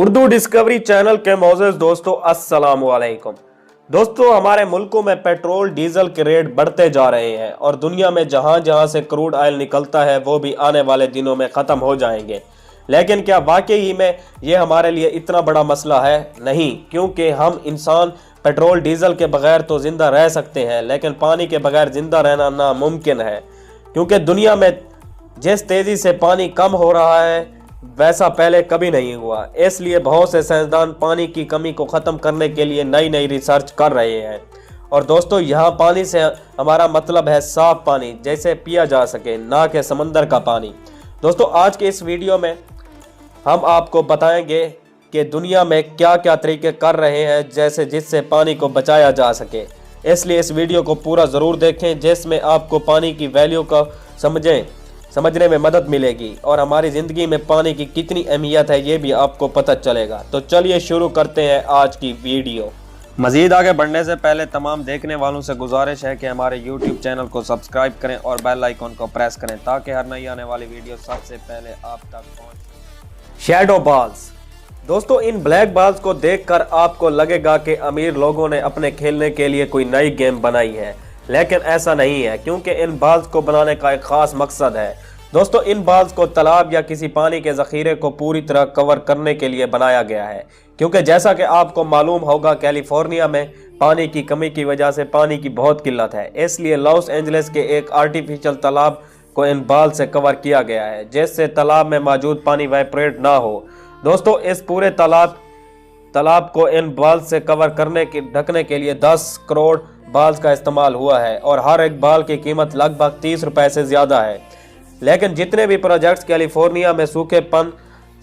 Urdu discovery channel के मौजूद दोस्तों अस्सलाम वालेकुम। दोस्तों हमारे मुल्कों में पेट्रोल डीजल के रेट बढ़ते जा रहे हैं और दुनिया में जहां जहां से क्रूड ऑयल निकलता है वो भी आने वाले दिनों में ख़त्म हो जाएंगे। लेकिन क्या वाकई में ये हमारे लिए इतना बड़ा मसला है? नहीं, क्योंकि हम इंसान पेट्रोल डीजल के बगैर तो ज़िंदा रह सकते हैं लेकिन पानी के बगैर ज़िंदा रहना नामुमकिन है, क्योंकि दुनिया में जिस तेज़ी से पानी कम हो रहा है वैसा पहले कभी नहीं हुआ। इसलिए बहुत से साइंसदान पानी की कमी को ख़त्म करने के लिए नई नई रिसर्च कर रहे हैं। और दोस्तों यहाँ पानी से हमारा मतलब है साफ पानी जैसे पिया जा सके, ना कि समंदर का पानी। दोस्तों आज के इस वीडियो में हम आपको बताएंगे कि दुनिया में क्या क्या तरीके कर रहे हैं जैसे जिससे पानी को बचाया जा सके। इसलिए इस वीडियो को पूरा ज़रूर देखें जिसमें आपको पानी की वैल्यू को समझने में मदद मिलेगी और हमारी ज़िंदगी में पानी की कितनी अहमियत है ये भी आपको पता चलेगा। तो चलिए शुरू करते हैं आज की वीडियो। मज़ीद आगे बढ़ने से पहले तमाम देखने वालों से गुजारिश है कि हमारे YouTube चैनल को सब्सक्राइब करें और बेल आइकन को प्रेस करें ताकि हर नई आने वाली वीडियो सबसे पहले आप तक पहुंचे। Shadow balls. दोस्तों इन ब्लैक बॉल्स को देखकर आपको लगेगा कि अमीर लोगों ने अपने खेलने के लिए कोई नई गेम बनाई है, लेकिन ऐसा नहीं है क्योंकि इन बॉल्स को बनाने का एक ख़ास मकसद है। दोस्तों इन बॉल्स को तालाब या किसी पानी के ज़ख़ीरे को पूरी तरह कवर करने के लिए बनाया गया है, क्योंकि जैसा कि आपको मालूम होगा कैलिफोर्निया में पानी की कमी की वजह से पानी की बहुत किल्लत है। इसलिए लॉस एंजलिस के एक आर्टिफिशियल तालाब को इन बॉल से कवर किया गया है जिससे तालाब में मौजूद पानी वाइब्रेट ना हो। दोस्तों इस पूरे तालाब को इन बॉल से ढकने के लिए 10 करोड़ बॉल्स का इस्तेमाल हुआ है और हर एक बॉल की कीमत लगभग 30 रुपए से ज़्यादा है। लेकिन जितने भी प्रोजेक्ट्स कैलिफोर्निया में सूखेपन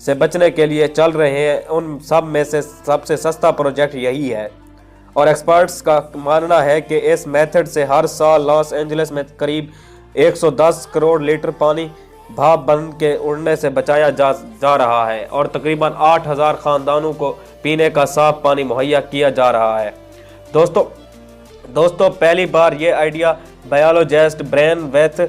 से बचने के लिए चल रहे हैं उन सब में से सबसे सस्ता प्रोजेक्ट यही है और एक्सपर्ट्स का मानना है कि इस मेथड से हर साल लॉस एंजलिस में करीब 110 करोड़ लीटर पानी भाप बन के उड़ने से बचाया जा रहा है और तकरीबन 8000 ख़ानदानों को पीने का साफ पानी मुहैया किया जा रहा है। दोस्तों पहली बार ये आइडिया बायोलॉजिस्ट ब्रेन वेथ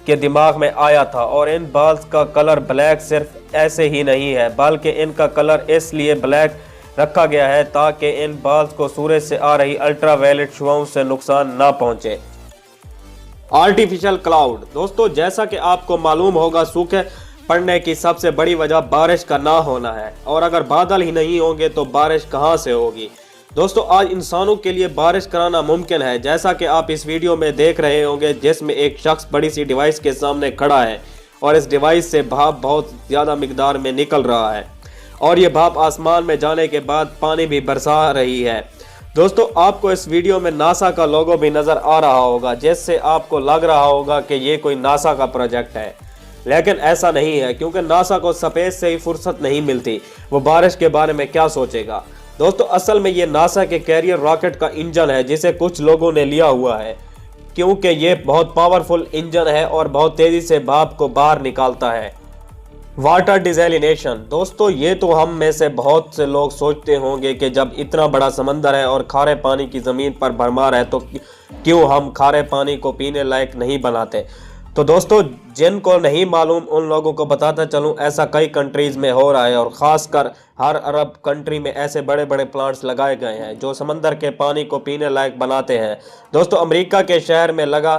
के दिमाग में आया था और इन बॉल्स का कलर ब्लैक सिर्फ ऐसे ही नहीं है बल्कि इनका कलर इसलिए ब्लैक रखा गया है ताकि इन बॉल्स को सूरज से आ रही अल्ट्रावायलेट शुआओं से नुकसान ना पहुंचे। Artificial cloud. दोस्तों जैसा कि आपको मालूम होगा सूखे पड़ने की सबसे बड़ी वजह बारिश का ना होना है और अगर बादल ही नहीं होंगे तो बारिश कहां से होगी। दोस्तों आज इंसानों के लिए बारिश कराना मुमकिन है, जैसा कि आप इस वीडियो में देख रहे होंगे जिसमें एक शख्स बड़ी सी डिवाइस के सामने खड़ा है और इस डिवाइस से भाप बहुत ज़्यादा मिकदार में निकल रहा है और ये भाप आसमान में जाने के बाद पानी भी बरसा रही है। दोस्तों आपको इस वीडियो में नासा का लोगो भी नज़र आ रहा होगा जिससे आपको लग रहा होगा कि ये कोई नासा का प्रोजेक्ट है, लेकिन ऐसा नहीं है क्योंकि नासा को स्पेस से ही फुर्सत नहीं मिलती, वो बारिश के बारे में क्या सोचेगा। दोस्तों असल में ये नासा के कैरियर रॉकेट का इंजन है जिसे कुछ लोगों ने लिया हुआ है क्योंकि ये बहुत पावरफुल इंजन है और बहुत तेज़ी से भाप को बाहर निकालता है। Water desalination. दोस्तों ये तो हम में से बहुत से लोग सोचते होंगे कि जब इतना बड़ा समंदर है और खारे पानी की ज़मीन पर भरमार है तो क्यों हम खारे पानी को पीने लायक नहीं बनाते। तो दोस्तों जिनको नहीं मालूम उन लोगों को बताता चलूं ऐसा कई कंट्रीज़ में हो रहा है और ख़ासकर हर अरब कंट्री में ऐसे बड़े बड़े प्लांट्स लगाए गए हैं जो समंदर के पानी को पीने लायक बनाते हैं। दोस्तों अमेरिका के शहर में लगा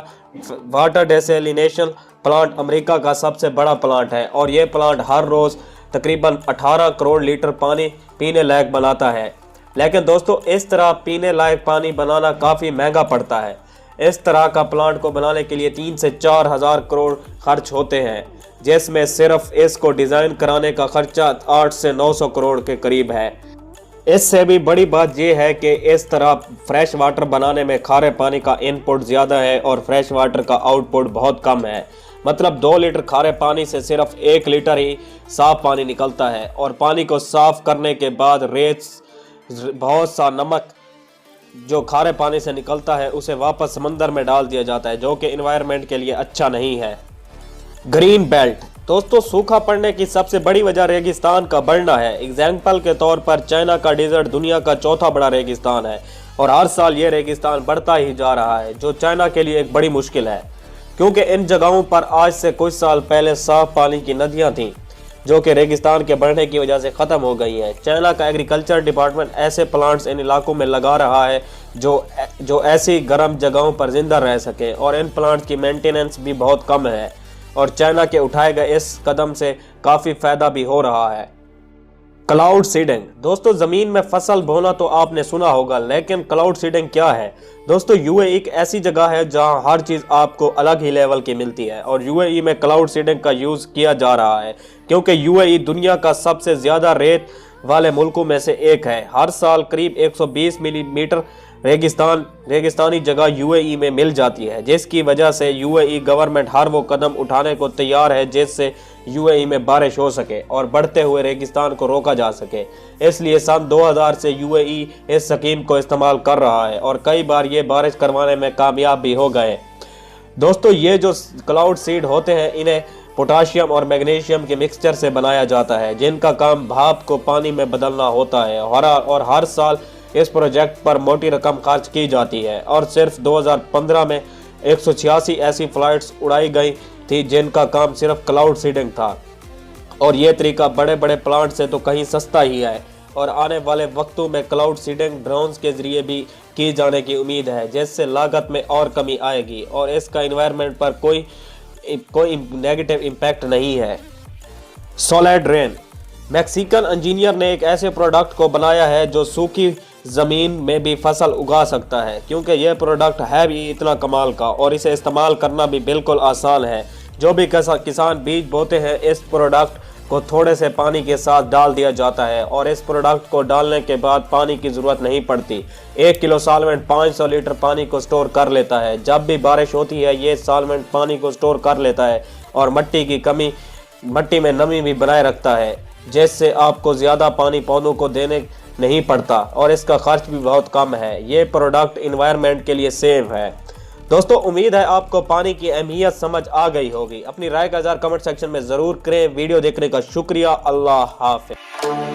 वाटर डिसैलिनेशन प्लांट अमेरिका का सबसे बड़ा प्लांट है और ये प्लांट हर रोज़ तकरीबन 18 करोड़ लीटर पानी पीने लायक बनाता है। लेकिन दोस्तों इस तरह पीने लायक पानी बनाना काफ़ी महंगा पड़ता है। इस तरह का प्लांट को बनाने के लिए 3 से 4 हज़ार करोड़ खर्च होते हैं जिसमें सिर्फ इसको डिज़ाइन कराने का खर्चा 8 से 900 करोड़ के करीब है। इससे भी बड़ी बात यह है कि इस तरह फ्रेश वाटर बनाने में खारे पानी का इनपुट ज़्यादा है और फ्रेश वाटर का आउटपुट बहुत कम है। मतलब 2 लीटर खारे पानी से सिर्फ 1 लीटर ही साफ़ पानी निकलता है और पानी को साफ़ करने के बाद बहुत सा नमक जो खारे पानी से निकलता है उसे वापस समंदर में डाल दिया जाता है जो कि एनवायरनमेंट के लिए अच्छा नहीं है। Green belt. दोस्तों सूखा पड़ने की सबसे बड़ी वजह रेगिस्तान का बढ़ना है। एग्जाम्पल के तौर पर चाइना का डेजर्ट दुनिया का चौथा बड़ा रेगिस्तान है और हर साल ये रेगिस्तान बढ़ता ही जा रहा है जो चाइना के लिए एक बड़ी मुश्किल है क्योंकि इन जगहों पर आज से कुछ साल पहले साफ पानी की नदियां थीं जो कि रेगिस्तान के बढ़ने की वजह से ख़त्म हो गई हैं। चाइना का एग्रीकल्चर डिपार्टमेंट ऐसे प्लांट्स इन इलाकों में लगा रहा है जो ऐसी गर्म जगहों पर जिंदा रह सके, और इन प्लांट्स की मेंटेनेंस भी बहुत कम है, और चाइना के उठाए गए इस कदम से काफ़ी फ़ायदा भी हो रहा है। Cloud seeding. दोस्तों, ज़मीन में फसल बोना तो आपने सुना होगा, लेकिन क्लाउड सीडिंग क्या है? दोस्तों, यूएई एक ऐसी जगह है जहां हर चीज़ आपको अलग ही लेवल की मिलती है, और यूएई में क्लाउड सीडिंग का यूज़ किया जा रहा है क्योंकि यूएई दुनिया का सबसे ज़्यादा रेत वाले मुल्कों में से एक है। हर साल करीब 120 मिलीमीटर रेगिस्तानी जगह यूएई में मिल जाती है, जिसकी वजह से यूएई गवर्नमेंट हर वो कदम उठाने को तैयार है जिससे यूएई में बारिश हो सके और बढ़ते हुए रेगिस्तान को रोका जा सके। इसलिए सन 2000 से यूएई इस स्कीम को इस्तेमाल कर रहा है और कई बार ये बारिश करवाने में कामयाब भी हो गए। दोस्तों, ये जो क्लाउड सीड होते हैं इन्हें पोटाशियम और मैग्नीशियम के मिक्सचर से बनाया जाता है, जिनका काम भाप को पानी में बदलना होता है, और हर साल इस प्रोजेक्ट पर मोटी रकम खर्च की जाती है, और सिर्फ 2015 में 186 ऐसी फ्लाइट्स उड़ाई गई थी जिनका काम सिर्फ क्लाउड सीडिंग था। और ये तरीका बड़े बड़े प्लांट से तो कहीं सस्ता ही है, और आने वाले वक्तों में क्लाउड सीडिंग ड्रोन्स के जरिए भी की जाने की उम्मीद है, जिससे लागत में और कमी आएगी और इसका एनवायरनमेंट पर कोई नेगेटिव इम्पैक्ट नहीं है। Solid rain. मैक्सिकन इंजीनियर ने एक ऐसे प्रोडक्ट को बनाया है जो सूखी ज़मीन में भी फसल उगा सकता है, क्योंकि यह प्रोडक्ट है भी इतना कमाल का और इसे इस्तेमाल करना भी बिल्कुल आसान है। जो भी किसान बीज बोते हैं, इस प्रोडक्ट को थोड़े से पानी के साथ डाल दिया जाता है और इस प्रोडक्ट को डालने के बाद पानी की ज़रूरत नहीं पड़ती। 1 किलो सॉल्वेंट 500 लीटर पानी को स्टोर कर लेता है। जब भी बारिश होती है ये सॉल्वेंट पानी को स्टोर कर लेता है और मट्टी में नमी भी बनाए रखता है, जिससे आपको ज़्यादा पानी पौधों को देने नहीं पड़ता और इसका खर्च भी बहुत कम है। ये प्रोडक्ट एनवायरनमेंट के लिए सेफ है। दोस्तों, उम्मीद है आपको पानी की अहमियत समझ आ गई होगी। अपनी राय का इज़हार कमेंट सेक्शन में ज़रूर करें। वीडियो देखने का शुक्रिया। अल्लाह हाफ़िज़।